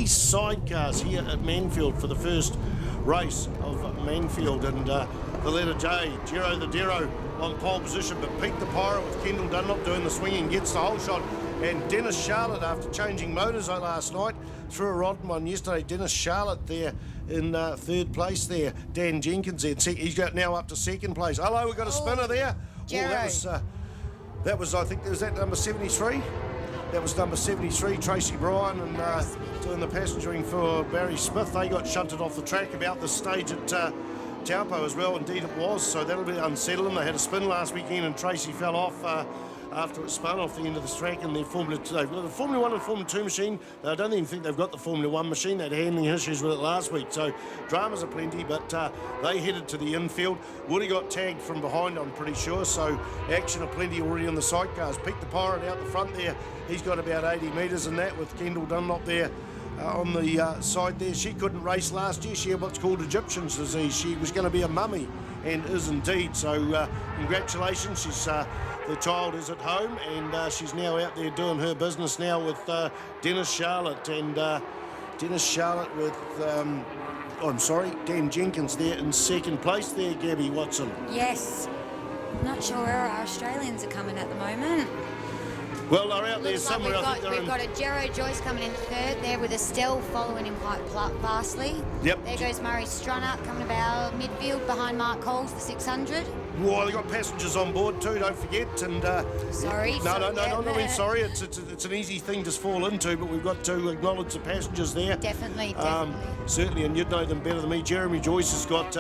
Sidecars here at Manfeild for the first race of Manfeild, and the letter J, Gero the Dero on pole position, but Pete the Pirate with Kendall Dunlop doing the swinging, gets the whole shot, and Dennis Charlotte, after changing motors last night, threw a rod one yesterday. Dennis Charlotte there in third place there. Dan Jenkins there, he's got now up to second place. Hello, we've got a spinner there. Gero. That was, I think, was that number 73? That was number 73, Tracy Bryan, and doing the passengering for Barry Smith. They got shunted off the track about the stage at Taupo as well. Indeed it was, so that'll be unsettling. They had a spin last weekend and Tracy fell off after it spun off the end of the track, and they've got the Formula 1 and Formula 2 machine. I don't even think they've got the Formula 1 machine. They had handling issues with it last week, so dramas are plenty, but they headed to the infield. Woody got tagged from behind, I'm pretty sure, so action are plenty already on the sidecars. Pete the Pirate out the front there, he's got about 80 metres in that, with Kendall Dunlop there on the side there. She couldn't race last year. She had what's called Egyptian's disease. She was going to be a mummy, and is indeed. So congratulations. She's the child is at home, and she's now out there doing her business now with Dennis Charlotte, and Dennis Charlotte with Dan Jenkins there in second place there. Gabby Watson. Yes. Not sure where our Australians are coming at the moment. Well, they're out there somewhere. We've got a Gero Joyce coming in third there, with Estelle following him quite fastly. Yep. There goes Murray Strunner coming about midfield behind Mark Coles for 600. Well, they've got passengers on board too, don't forget. And sorry. No, I mean, sorry. It's an easy thing to fall into, but we've got to acknowledge the passengers there. Definitely. Certainly, and you'd know them better than me. Jeremy Joyce has got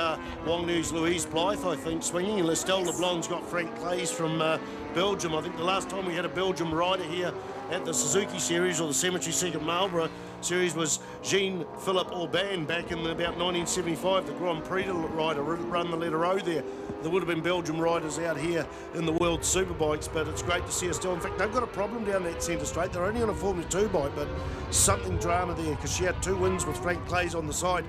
Wangnu's Louise Blythe, I think, swinging, and Estelle LeBlanc's got Frank Clays from Belgium. I think the last time we had a Belgium rider here at the Suzuki Series, or the Cemetery Second Marlborough Series, was Jean-Philippe Aubin back in about 1975, the Grand Prix rider, run the letter O there. There would have been Belgium riders out here in the World Superbikes, but it's great to see Estelle. In fact, they've got a problem down that centre straight. They're only on a Formula 2 bike, but something drama there, because she had 2 wins with Frank Clays on the side.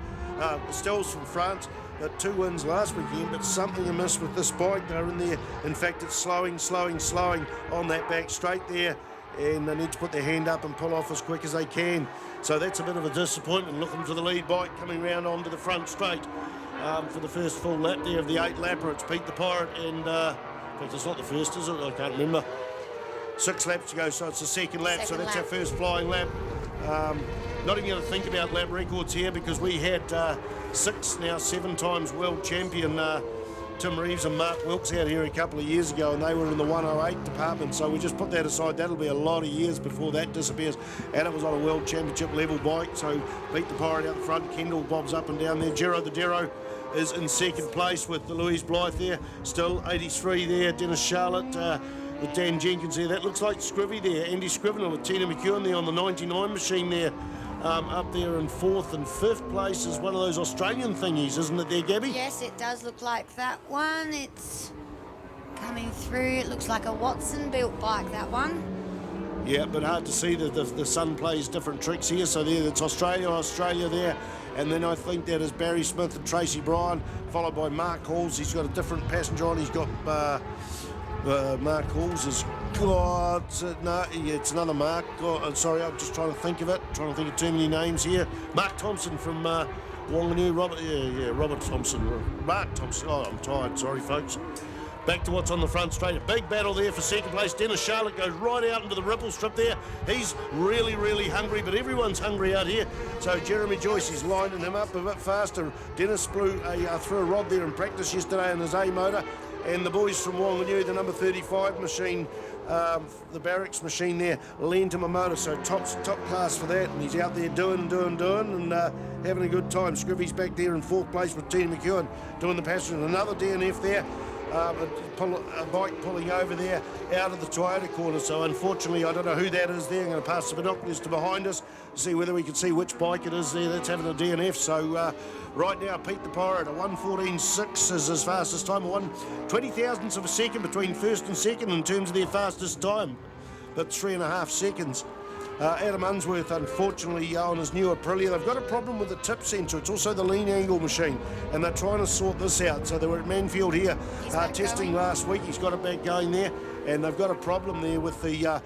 Estelle's from France. Got 2 wins last weekend, but something amiss with this bike. They're in there. In fact, it's slowing on that back straight there, and they need to put their hand up and pull off as quick as they can. So that's a bit of a disappointment. Looking for the lead bike coming round onto the front straight for the first full lap there of the 8-lapper. It's Pete the Pirate, and in fact, it's not the first, is it? I can't remember. 6 laps to go, so it's the second lap. So that's our first flying lap. Not even going to think about lap records here, because we had 6, now 7 times world champion Tim Reeves and Mark Wilkes out here a couple of years ago, and they were in the 108 department, so we just put that aside. That'll be a lot of years before that disappears, and it was on a world championship level bike. So Pete the Pirate out the front, Kendall bobs up and down there. Gero the Dero is in second place with the Louise Blythe there, still 83 there. Dennis Charlotte with Dan Jenkins there. That looks like Scrivy there, Andy Scrivener with Tina McEwen there on the 99 machine there. Up there in 4th and 5th place is one of those Australian thingies, isn't it there, Gabby? Yes, it does look like that one. It's coming through. It looks like a Watson-built bike, that one. Yeah, but hard to see that the sun plays different tricks here. So there, it's Australia there. And then I think that is Barry Smith and Tracy Bryan, followed by Mark Halls. He's got a different passenger on. He's got Mark Halls has got, it's another Mark. Sorry, I'm just trying to think of it. Trying to think of too many names here. Mark Thompson from Whanganui. Robert Thompson. Mark Thompson. Oh, I'm tired. Sorry, folks. Back to what's on the front straight. A big battle there for second place. Dennis Charlotte goes right out into the ripple strip there. He's really, really hungry, but everyone's hungry out here. So Jeremy Joyce is lining him up a bit faster. Dennis threw a rod there in practice yesterday in his A motor. And the boys from Whanganui, the number 35 machine, the barracks machine there, lent him a motor, so top class for that. And he's out there doing, and having a good time. Scrivy's back there in 4th place with Tina McEwen doing the passenger. Another DNF there. A bike pulling over there out of the Toyota corner, so unfortunately I don't know who that is there. I'm going to pass the binoculars to behind us to see whether we can see which bike it is there that's having a DNF. So right now Pete the Pirate, a 1:14.6 is his fastest time, 20 thousandths of a second between first and second in terms of their fastest time, but 3.5 seconds. Adam Unsworth, unfortunately, on his new Aprilia, they've got a problem with the tip sensor. It's also the lean angle machine, and they're trying to sort this out. So they were at Manfeild here testing last week. He's got it back going there. and they've got a problem there with the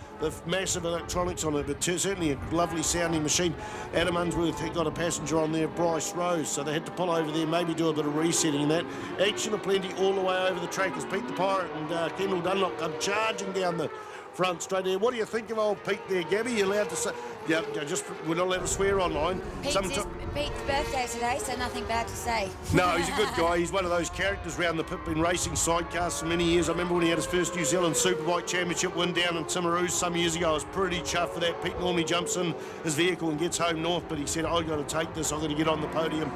massive electronics on it, but certainly a lovely sounding machine. Adam Unsworth had got a passenger on there, Bryce Rose, so they had to pull over there, maybe do a bit of resetting and that. Action aplenty all the way over the track as Pete the Pirate and Kendall Dunlop come charging down the front straight there. What do you think of old Pete there, Gabby? You allowed to say? Yeah, just we're not allowed to swear online. Pete's birthday today, so nothing bad to say. No, he's a good guy. He's one of those characters around the pit, been racing sidecars for many years. I remember when he had his first New Zealand Superbike Championship win down in Timaru some years ago. I was pretty chuffed for that. Pete normally jumps in his vehicle and gets home north, but he said, I've got to take this, I've got to get on the podium.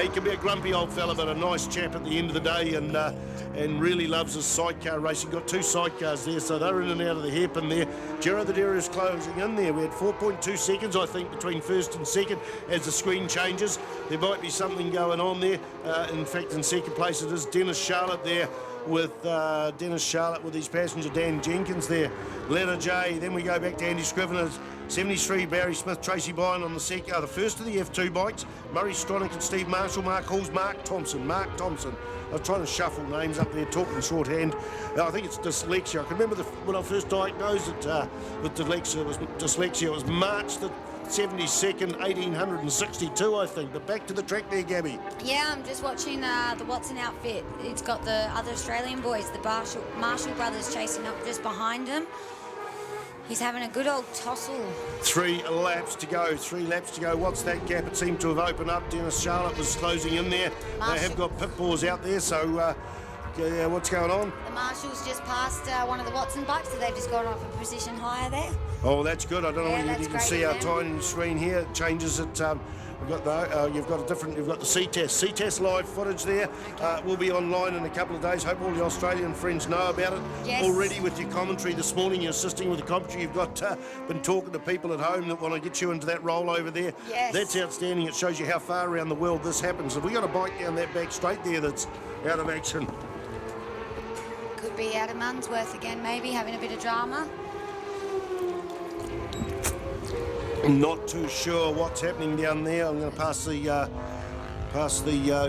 He can be a grumpy old fella, but a nice chap at the end of the day, and really loves his sidecar racing. Got 2 sidecars there, so they're in and out of the hairpin there. Giro the Dero is closing in there. We had 4.2 seconds, I think, between first and second as the screen changes. There might be something going on there. In fact, in second place it is Dennis Charlotte there with his passenger Dan Jenkins there. Letter J. Then we go back to Andy Scrivener's 73, Barry Smith, Tracy Byrne on the second, the first of the F2 bikes. Murray Stronach and Steve Marshall, Mark Halls, Mark Thompson. I was trying to shuffle names up there, talking shorthand. I think it's dyslexia. I can remember when I first diagnosed it with dyslexia. It was March the 72nd, 1862, I think. But back to the track there, Gabby. Yeah, I'm just watching the Watson outfit. It's got the other Australian boys, the Marshall brothers, chasing up just behind him. He's having a good old tussle. 3 laps to go. What's that gap? It seemed to have opened up. Dennis Charlotte was closing in there. They have got pit bulls out there, so what's going on? The Marshall's just passed one of the Watson bikes, so they've just gone off a position higher there. Oh, that's good. I don't know whether you can see our tiny screen here. It changes it. We've got you've got the Ctas live footage there. Will be online in a couple of days. Hope all the Australian friends know about it. Yes. Already with your commentary this morning, you're assisting with the commentary. You've got been talking to people at home that want to get you into that role over there. Yes. That's outstanding. It shows you how far around the world this happens. Have we got a bike down that back straight there that's out of action? Could be Adam Unsworth again, maybe having a bit of drama. I'm not too sure what's happening down there. I'm going to pass the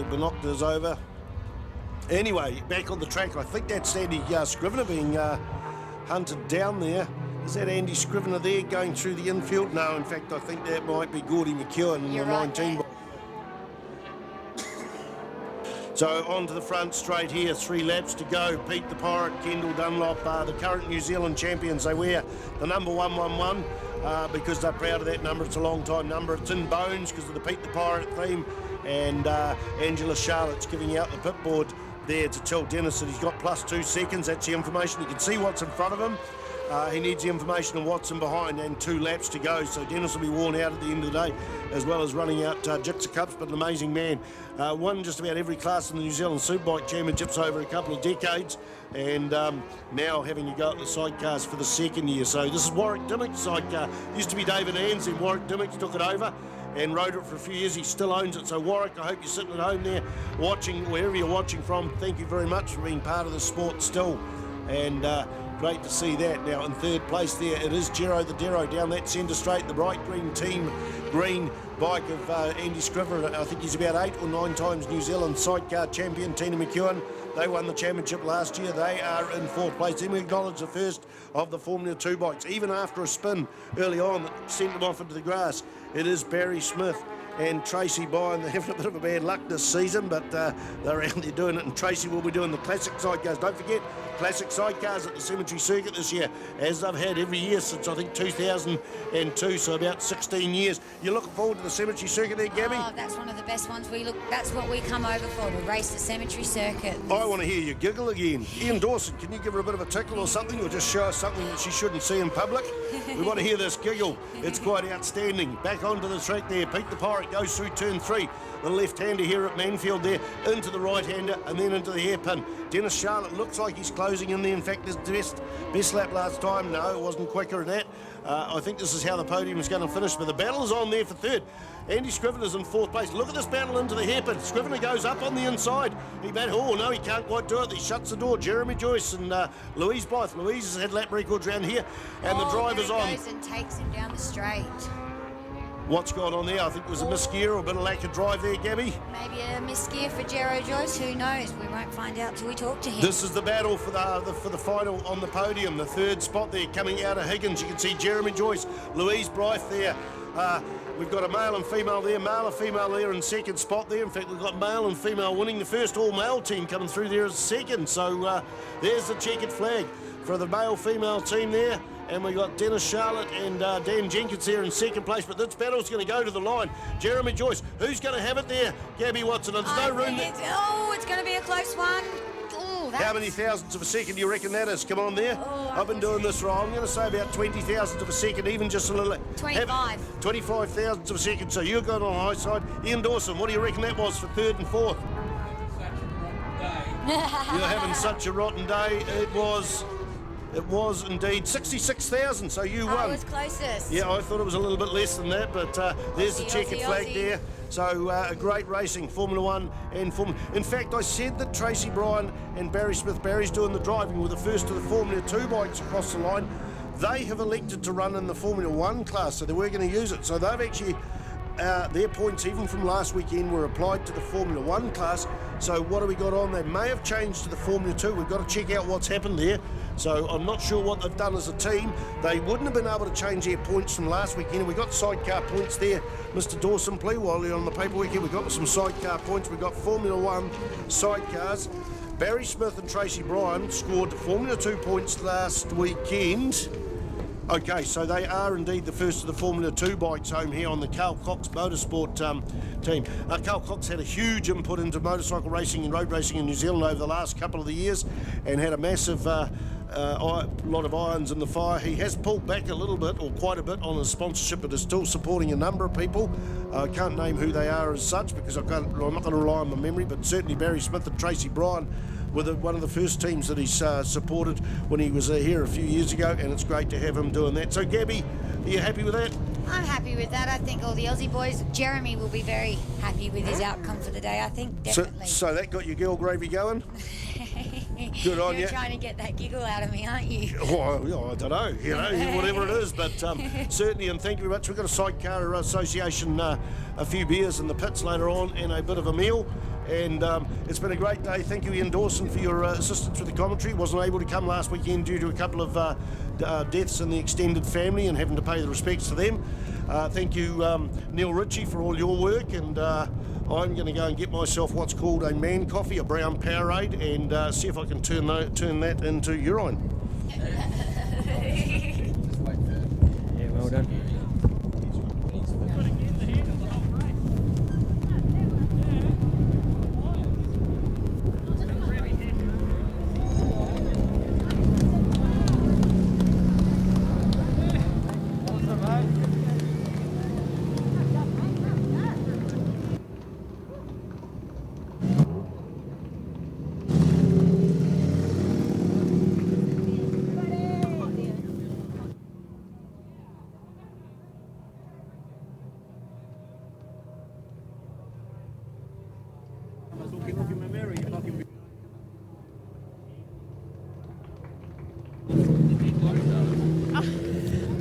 binoculars over. Anyway, back on the track, I think that's Andy Scrivener being hunted down there. Is that Andy Scrivener there going through the infield? No, in fact, I think that might be Gordy McEwen, You're the right 19. there. So on to the front straight here, 3 laps to go. Pete the Pirate, Kendall Dunlop, the current New Zealand champions. They wear the number 111 because they're proud of that number. It's a long time number. It's in bones because of the Pete the Pirate theme. And Angela Charlotte's giving out the pit board there to tell Dennis that he's got +2 seconds. That's the information. You can see what's in front of him. He needs the information on what's in behind, and 2 laps to go. So Dennis will be worn out at the end of the day, as well as running out Jitsa Cups, but an amazing man. Won just about every class in the New Zealand Superbike Championships over a couple of decades, and now having to go at the sidecars for the 2nd year. So this is Warwick Dimmock's sidecar. Used to be David Ann's, and Warwick Dimmock took it over and rode it for a few years. He still owns it. So Warwick, I hope you're sitting at home there watching, wherever you're watching from. Thank you very much for being part of the sport still. And great to see that. Now in 3rd place there, it is Giro the Dero down that centre straight, the bright green team green bike of Andy Scrivener. I think he's about 8 or 9 times New Zealand sidecar champion. Tina McEwen, they won the championship last year. They are in 4th place. Then we acknowledge the first of the Formula 2 bikes. Even after a spin early on that sent them off into the grass, it is Barry Smith and Tracy Byrne. They're having a bit of a bad luck this season, but they're out there doing it, and Tracy will be doing the classic sidecars. Don't forget, classic sidecars at the Cemetery Circuit this year, as they've had every year since, I think, 2002, so about 16 years. You're looking forward to the Cemetery Circuit there, Gabby? Oh, that's one of the best ones. That's what we come over for, to race the Cemetery Circuit. I want to hear you giggle again. Ian Dawson, can you give her a bit of a tickle or something, or just show us something that she shouldn't see in public? We want to hear this giggle. It's quite outstanding. Back onto the track there. Pete the Pirate goes through turn 3. The left-hander here at Manfeild there, into the right-hander and then into the hairpin. Dennis Charlotte looks like he's closing in there. In fact, his best lap last time. No, it wasn't quicker than that. I think this is how the podium is going to finish, but the battle is on there for 3rd. Andy Scrivener's in 4th place. Look at this battle into the hairpin. Scrivener goes up on the inside. Oh, no, he can't quite do it. He shuts the door. Jeremy Joyce and Louise Blythe. Louise has had lap records around here, and the driver's on. Goes and takes him down the straight. what's gone on there. I think there's a misgear or a bit of lack of drive there, Gabby. Maybe a misgear for Jero Joyce. Who knows? We won't find out till we talk to him. This is the battle for the final on the podium. The third spot there coming out of Higgins. You can see Jeremy Joyce, Louise Bryce there. We've got a male and female there, male and female there in second spot there. In fact, we've got male and female winning. The first all-male team coming through there as second. So there's the checkered flag for the male-female team there. And we've got Dennis Charlotte and Dan Jenkins there in second place. But this battle's going to go to the line. Jeremy Joyce, who's going to have it there? Gabby Watson. There's no room there. It's going to be a close one. How many thousandths of a second do you reckon that is? Come on there. I've been doing this wrong. I'm going to say about 20 thousandths of a second, even just a little. 25. 25 thousandths of a second. So you've got on the high side. Ian Dawson, what do you reckon that was for third and fourth? You're having such a rotten day. It was indeed 66,000, so you won. I was closest. Yeah, I thought it was a little bit less than that, but there's the checkered flag there. So great racing, Formula One and Formula... In fact, I said that Tracy Bryan and Barry Smith, Barry's doing the driving, were the first of the Formula 2 bikes across the line. They have elected to run in the Formula 1 class, so they were going to use it. So they've actually... their points, even from last weekend, were applied to the Formula 1 class. So what have we got on? They may have changed to the Formula 2. We've got to check out what's happened there. So I'm not sure what they've done as a team. They wouldn't have been able to change their points from last weekend. We've got sidecar points there. Mr. Dawson, please, while you're on the paperwork here, we've got some sidecar points. We've got Formula 1 sidecars. Barry Smith and Tracy Bryan scored Formula 2 points last weekend. Okay, so they are indeed the first of the Formula 2 bikes home here on the Carl Cox Motorsport team. Carl Cox had a huge input into motorcycle racing and road racing in New Zealand over the last couple of the years and had a massive lot of irons in the fire. He has pulled back a little bit, or quite a bit, on his sponsorship, but is still supporting a number of people. I can't name who they are as such because I'm not going to rely on my memory, but certainly Barry Smith and Tracy Bryan were one of the first teams that he's supported when he was here a few years ago, and it's great to have him doing that. So, Gabby, are you happy with that? I'm happy with that. I think all the Aussie boys, Jeremy will be very happy with his outcome for the day, I think, definitely. So that got your girl gravy going? Good on you. You're trying to get that giggle out of me, aren't you? Well, I don't know, whatever it is, but certainly, and thank you very much. We've got a Sidecar Association, a few beers in the pits later on, and a bit of a meal. And it's been a great day. Thank you, Ian Dawson, for your assistance with the commentary. Wasn't able to come last weekend due to a couple of deaths in the extended family and having to pay the respects to them. Thank you, Neil Ritchie, for all your work. And I'm going to go and get myself what's called a man coffee, a brown Powerade, and see if I can turn that into urine. Yeah, well done.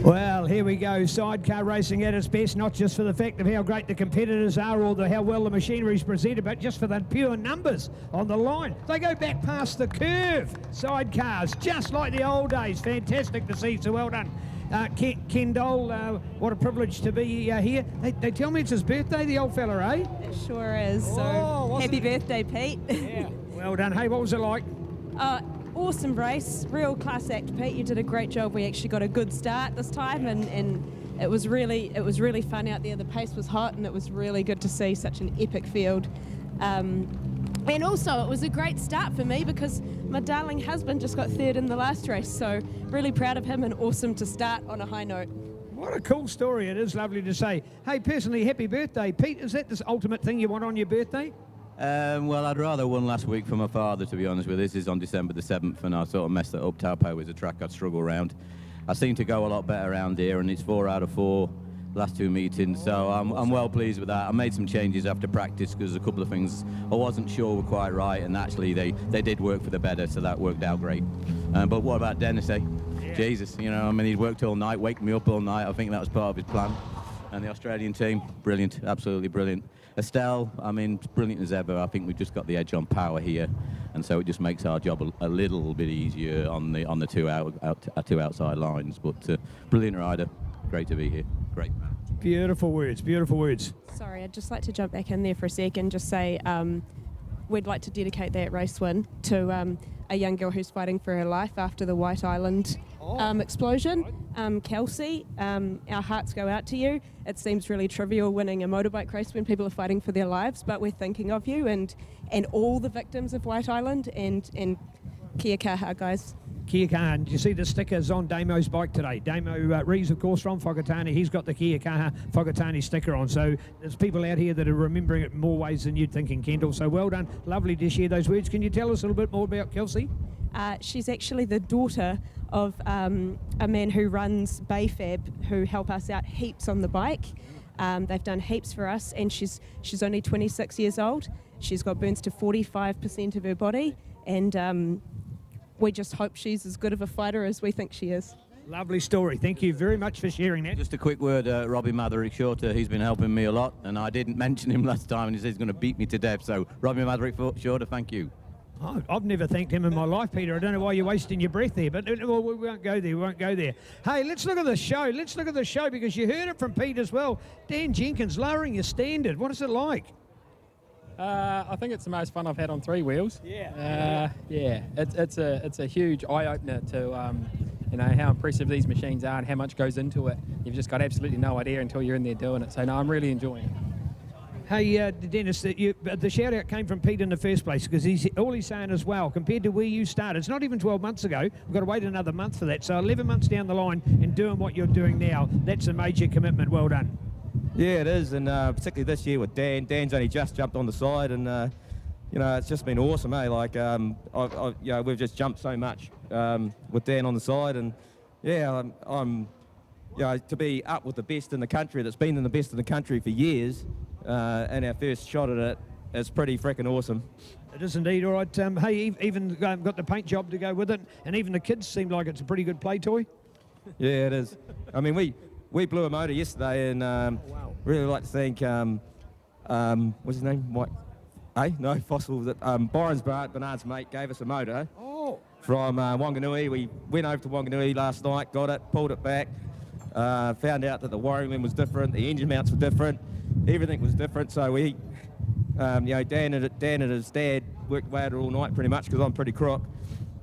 Well, here we go. Sidecar racing at its best, not just for the fact of how great the competitors are or how well the machinery is presented, but just for the pure numbers on the line. They go back past the curve. Sidecars, just like the old days. Fantastic to see, so well done. Kendall, what a privilege to be here. They tell me it's his birthday, the old fella, eh? It sure is. So happy birthday, Pete. Yeah, well done. Hey, what was it like? Awesome race, real class act, Pete. You did a great job. We actually got a good start this time, and it was really fun out there. The pace was hot, and it was really good to see such an epic field. And also, it was a great start for me because my darling husband just got third in the last race, so really proud of him and awesome to start on a high note. What a cool story. It is lovely to say. Hey, personally, happy birthday. Pete, is that the ultimate thing you want on your birthday? Well, I'd rather won last week for my father, to be honest with you. This is on December the 7th, and I sort of messed it up. Taupo was a track I'd struggle around. I seem to go a lot better around here, and it's 4 out of 4 last 2 meetings, so I'm well pleased with that. I made some changes after practice because a couple of things I wasn't sure were quite right, and actually they did work for the better, so that worked out great. But what about Dennis, eh? Yeah. Jesus, you know, I mean, he'd worked all night, waked me up all night. I think that was part of his plan. And the Australian team, brilliant, absolutely brilliant. Estelle, I mean, brilliant as ever. I think we've just got the edge on power here, and so it just makes our job a little bit easier on the two outside lines. But brilliant rider, great to be here, great. Beautiful words, beautiful words. Sorry, I'd just like to jump back in there for a sec and just say we'd like to dedicate that race win to a young girl who's fighting for her life after the White Island explosion. Kelsey, our hearts go out to you. It seems really trivial winning a motorbike race when people are fighting for their lives, but we're thinking of you and all the victims of White Island, and kia kaha, guys. Kia kaha. Did you see the stickers on Damo's bike today? Damo Rees, of course, from Whakatane. He's got the Kia kaha Whakatane sticker on. So there's people out here that are remembering it in more ways than you'd think in Kendall. So well done. Lovely to share those words. Can you tell us a little bit more about Kelsey? She's actually the daughter of a man who runs Bayfab, who help us out heaps on the bike. They've done heaps for us, and she's only 26 years old. She's got burns to 45% of her body, and we just hope she's as good of a fighter as we think she is. Lovely story. Thank you very much for sharing that. Just a quick word, Robbie Matherick Shorter, he's been helping me a lot, and I didn't mention him last time, and he said he's going to beat me to death. So, Robbie Matherick Shorter, thank you. Oh, I've never thanked him in my life, Peter. I don't know why you're wasting your breath there, but well, we won't go there. We won't go there. Hey, let's look at the show. Let's look at the show, because you heard it from Pete as well. Dan Jenkins lowering your standard. What is it like? I think it's the most fun I've had on three wheels. Yeah. It's a huge eye opener to how impressive these machines are and how much goes into it. You've just got absolutely no idea until you're in there doing it. So no, I'm really enjoying it. Hey, Dennis, the shout-out came from Pete in the first place, because all he's saying as well, compared to where you started, it's not even 12 months ago, we've got to wait another month for that. So 11 months down the line and doing what you're doing now, that's a major commitment. Well done. Yeah, it is, and particularly this year with Dan. Dan's only just jumped on the side, and it's just been awesome, eh? Like, we've just jumped so much with Dan on the side, and yeah, I'm to be up with the best in the country, that's been in the best in the country for years, and our first shot at it is pretty freaking awesome. It is indeed. All right. Hey, even got the paint job to go with it, and even the kids seem like it's a pretty good play toy. Yeah, it is. I mean, we blew a motor yesterday, and really like to thank what's his name? Mike? No, Fossil. Byron's Bernard's mate gave us a motor from Wanganui. We went over to Wanganui last night, got it, pulled it back, found out that the wiring limb was different, the engine mounts were different, everything was different. So we, Dan and his dad worked away at it all night pretty much, because I'm pretty crook,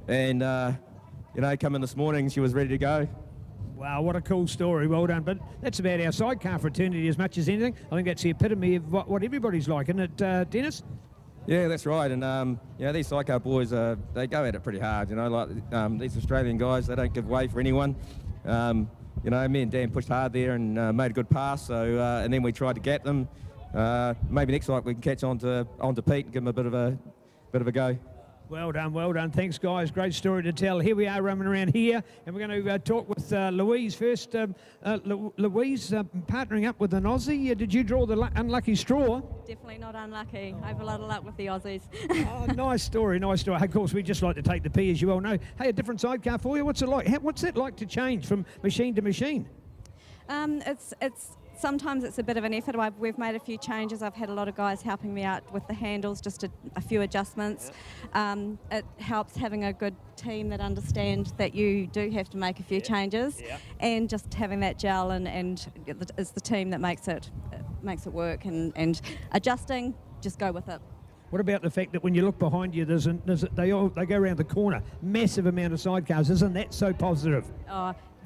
and come in this morning, she was ready to go. Wow, what a cool story. Well done. But that's about our sidecar fraternity as much as anything. I think that's the epitome of what everybody's like, isn't it, Dennis? Yeah, that's right. And, these sidecar boys, they go at it pretty hard, like these Australian guys, they don't give way for anyone. Me and Dan pushed hard there and made a good pass, so and then we tried to gap them. Maybe next night we can catch on to Pete and give him a bit of a go. Well done, well done. Thanks, guys. Great story to tell. Here we are roaming around here, and we're going to talk with Louise first. Louise, partnering up with an Aussie. Did you draw the unlucky straw? Definitely not unlucky. I have a lot of luck with the Aussies. Oh, nice story, nice story. Of course, we just like to take the P, as you all know. Hey, a different sidecar for you. What's it like? What's it like to change from machine to machine? Sometimes it's a bit of an effort. We've made a few changes. I've had a lot of guys helping me out with the handles, just a few adjustments. It helps having a good team that understand that you do have to make a few changes, and just having that gel and it's the team that makes it work, and adjusting, just go with it. What about the fact that when you look behind you, they go around the corner, massive amount of sidecars? Isn't that so positive?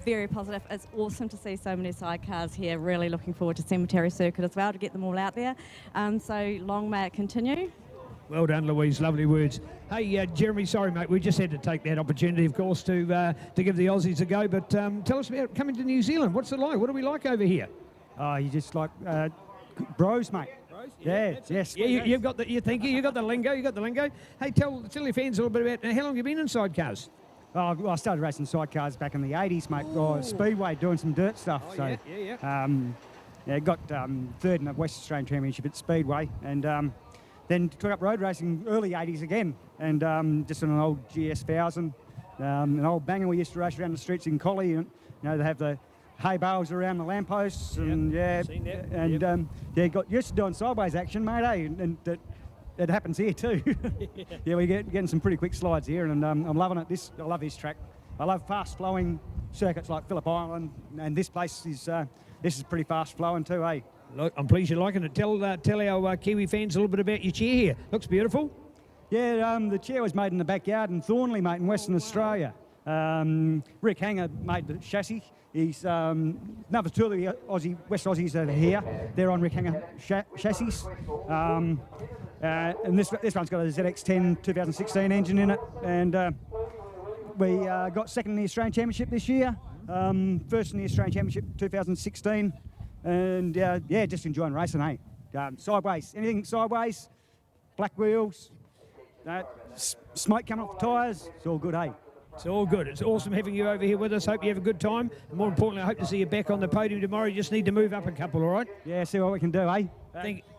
Very positive. It's awesome to see so many sidecars here. Really looking forward to Cemetery Circuit as well, to get them all out there. So long may it continue. Well done, Louise. Lovely words. Hey, Jeremy, sorry, mate. We just had to take that opportunity, of course, to give the Aussies a go. But tell us about coming to New Zealand. What's it like? What do we like over here? You just like bros, mate. Yes. Yeah, you've got the lingo. You got the lingo. Hey, tell your fans a little bit about how long you've been in sidecars. I started racing sidecars back in the 80s, mate. Speedway, doing some dirt stuff. Got third in the West Australian Championship at Speedway, and then took up road racing early 80s again, and just on an old GS 1000, an old banger we used to race around the streets in Collie, and they have the hay bales around the lampposts, and seen that. and got used to doing sideways action, mate. And it happens here too. Yeah, we're getting some pretty quick slides here, and I'm loving it. I love this track. I love fast flowing circuits like Phillip Island, and this place is pretty fast flowing too, eh? Look, I'm pleased you're liking it. Tell our Kiwi fans a little bit about your chair here. Looks beautiful. Yeah, the chair was made in the backyard in Thornley, mate, in Western Australia. Rick Hanger made the chassis. He's another two of the West Aussies that are here. They're on Rick Hanger chassis. And this one's got a ZX10 2016 engine in it. And we got second in the Australian Championship this year. First in the Australian Championship 2016. And just enjoying racing, eh? Sideways, anything sideways, black wheels, smoke coming off the tyres, it's all good, eh? It's all good. It's awesome having you over here with us. Hope you have a good time. And more importantly, I hope to see you back on the podium tomorrow. You just need to move up a couple, all right? Yeah, see what we can do, eh?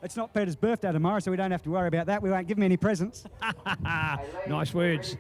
It's not Peter's birthday tomorrow, so we don't have to worry about that. We won't give him any presents. Nice words.